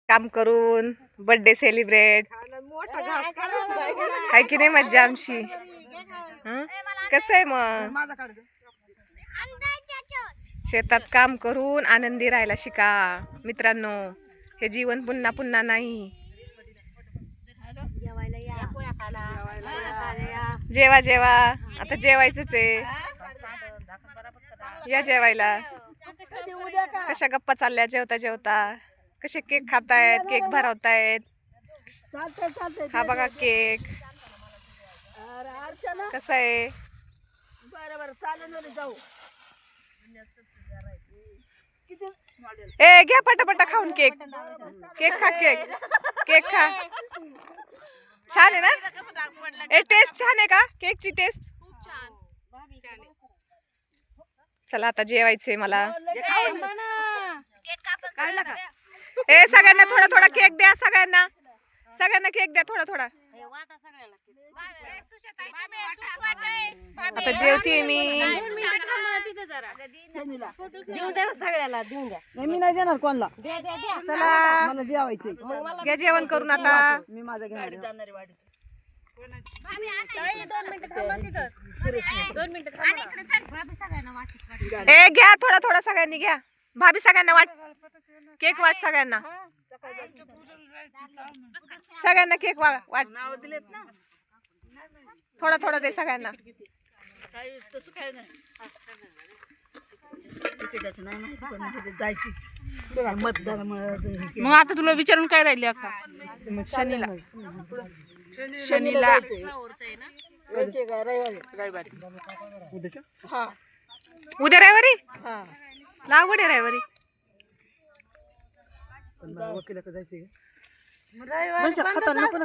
काम करून birthday celebrate हाय की नाही मज्जा आमची. कसं आहे मग शेतात काम करून आनंदी राहायला शिका मित्रांनो. हे जीवन पुन्हा पुन्हा नाही. जेवा जेवा आता जेवायचंच आहे. या जेवायला. कशा गप्पा चालल्या जेवता जेवता. कसे केक खातायत केक भरवतायत. हा बघा केक कसा आहे. ए घ्या पटापटा खाऊन केक. केक खा केक केक खा. छान आहे ना. ए टेस्ट छान आहे का केकची टेस्ट. चला आता जेवायचंय मला. ए सगळ्यांना थोडा थोडा केक द्या. सगळ्यांना सगळ्यांना केक द्या थोडा थोडा. आता जेवते मी. मी नाही देणार कोणला. चला मला जेवायचंय. घ्या जेवण करून आता. मी माझा घेणार. ए घ्या थोडा थोडा सगळ्यांनी घ्या. भाभी सगळ्यांना वाट. केक वाट सगळ्यांना. सगळ्यांना केक वाट. थोडा थोडा दे सगळ्यांना. जायची मतदान. मग आता तुला विचारून काय राहिली अक्का. शनीला शनीला रविवारी. उद्या रविवारी लागवड आहे रविवारी. वकिलाकडे जायचंय. खाता नको.